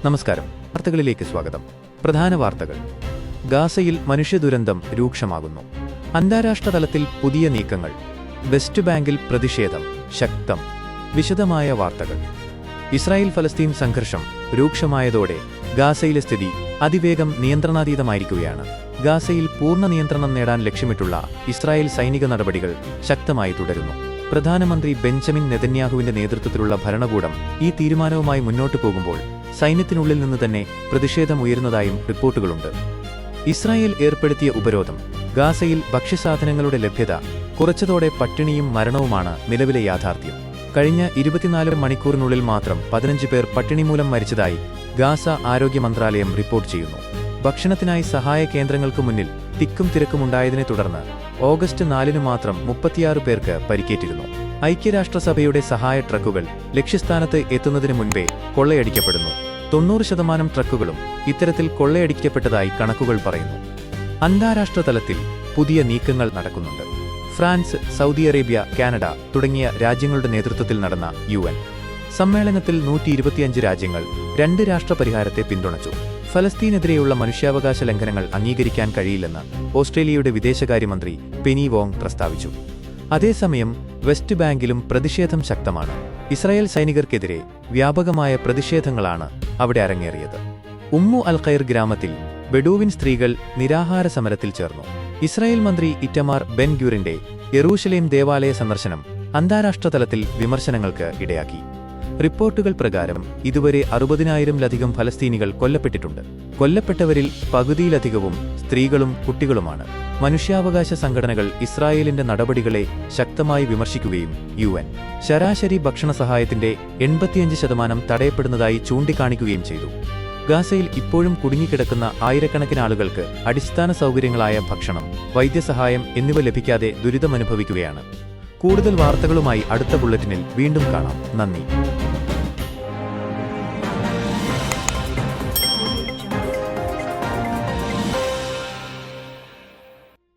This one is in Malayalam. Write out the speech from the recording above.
നമസ്കാരം. വാർത്തകളിലേക്ക് സ്വാഗതം. പ്രധാന വാർത്തകൾ. ഗാസയിൽ മനുഷ്യദുരന്തം രൂക്ഷമാകുന്നു. അന്താരാഷ്ട്ര തലത്തിൽ പുതിയ നീക്കങ്ങൾ. വെസ്റ്റ് ബാങ്കിൽ പ്രതിഷേധം ശക്തം. വിശദമായ വാർത്തകൾ. ഇസ്രായേൽ ഫലസ്തീൻ സംഘർഷം രൂക്ഷമായതോടെ ഗാസയിലെ സ്ഥിതി അതിവേഗം നിയന്ത്രണാതീതമായിരിക്കുകയാണ്. ഗാസയിൽ പൂർണ്ണ നിയന്ത്രണം നേടാൻ ലക്ഷ്യമിട്ടുള്ള ഇസ്രായേൽ സൈനിക നടപടികൾ ശക്തമായി തുടരുന്നു. പ്രധാനമന്ത്രി ബെഞ്ചമിൻ നെതന്യാഹുവിന്റെ നേതൃത്വത്തിലുള്ള ഭരണകൂടം ഈ തീരുമാനവുമായി മുന്നോട്ടു പോകുമ്പോൾ സൈന്യത്തിനുള്ളിൽ നിന്ന് തന്നെ പ്രതിഷേധമുയരുന്നതായും റിപ്പോർട്ടുകളുണ്ട്. ഇസ്രായേൽ ഏർപ്പെടുത്തിയ ഉപരോധം ഗാസയിൽ ഭക്ഷ്യസാധനങ്ങളുടെ ലഭ്യത കുറച്ചതോടെ പട്ടിണിയും മരണവുമാണ് നിലവിലെ യാഥാർത്ഥ്യം. കഴിഞ്ഞ 24 മണിക്കൂറിനുള്ളിൽ മാത്രം 15 പേർ പട്ടിണി മൂലം മരിച്ചതായി ഗാസ ആരോഗ്യ മന്ത്രാലയം റിപ്പോർട്ട് ചെയ്യുന്നു. ഭക്ഷണത്തിനായി സഹായ കേന്ദ്രങ്ങൾക്ക് മുന്നിൽ തിക്കും തിരക്കുമുണ്ടായതിനെ തുടർന്ന് ഓഗസ്റ്റ് 4 മാത്രം 36 പേർക്ക് പരിക്കേറ്റിരുന്നു. ഐക്യരാഷ്ട്രസഭയുടെ സഹായ ട്രക്കുകൾ ലക്ഷ്യസ്ഥാനത്ത് എത്തുന്നതിന് മുൻപേ കൊള്ളയടിക്കപ്പെടുന്നു. 90% ട്രക്കുകളും ഇത്തരത്തിൽ കൊള്ളയടിക്കപ്പെട്ടതായി കണക്കുകൾ പറയുന്നു. അന്താരാഷ്ട്ര തലത്തിൽ പുതിയ നീക്കങ്ങൾ നടക്കുന്നുണ്ട്. ഫ്രാൻസ്, സൗദി അറേബ്യ, കാനഡ തുടങ്ങിയ രാജ്യങ്ങളുടെ നേതൃത്വത്തിൽ നടന്ന UN സമ്മേളനത്തിൽ 125 രാജ്യങ്ങൾ 2 രാഷ്ട്ര പരിഹാരത്തെ പിന്തുണച്ചു. ഫലസ്തീനെതിരെയുള്ള മനുഷ്യാവകാശ ലംഘനങ്ങൾ അംഗീകരിക്കാൻ കഴിയില്ലെന്ന് ഓസ്ട്രേലിയയുടെ വിദേശകാര്യമന്ത്രി പെനി വോങ് പ്രസ്താവിച്ചു. അതേസമയം വെസ്റ്റ് ബാങ്കിലും പ്രതിഷേധം ശക്തമാണ്. ഇസ്രായേൽ സൈനികർക്കെതിരെ വ്യാപകമായ പ്രതിഷേധങ്ങളാണ് അവിടെ അരങ്ങേറിയത്. ഉമ്മു അൽ ഖൈർ ഗ്രാമത്തിൽ ബെഡൂവിൻ സ്ത്രീകൾ നിരാഹാര സമരത്തിൽ ചേർന്നു. ഇസ്രായേൽ മന്ത്രി ഇറ്റമാർ ബെൻ ഗ്യൂറിന്റെ യെറൂശലേം ദേവാലയ സന്ദർശനം അന്താരാഷ്ട്ര തലത്തിൽ വിമർശനങ്ങൾക്ക് ഇടയാക്കി. റിപ്പോർട്ടുകൾ പ്രകാരം ഇതുവരെ 60,000-ലധികം ഫലസ്തീനികൾ കൊല്ലപ്പെട്ടിട്ടുണ്ട്. കൊല്ലപ്പെട്ടവരിൽ പകുതിയിലധികവും സ്ത്രീകളും കുട്ടികളുമാണ്. മനുഷ്യാവകാശ സംഘടനകൾ ഇസ്രായേലിന്റെ നടപടികളെ ശക്തമായി വിമർശിക്കുകയും UN ശരാശരി ഭക്ഷണ സഹായത്തിന്റെ 85% തടയപ്പെടുന്നതായി ചൂണ്ടിക്കാണിക്കുകയും ചെയ്തു. ഗാസയിൽ ഇപ്പോഴും കുടുങ്ങിക്കിടക്കുന്ന ആയിരക്കണക്കിന് ആളുകൾക്ക് അടിസ്ഥാന സൗകര്യങ്ങളായ ഭക്ഷണം, വൈദ്യസഹായം എന്നിവ ലഭിക്കാതെ ദുരിതമനുഭവിക്കുകയാണ്. കൂടുതൽ വാർത്തകളുമായി അടുത്ത ബുള്ളറ്റിനിൽ വീണ്ടും കാണാം. നന്ദി.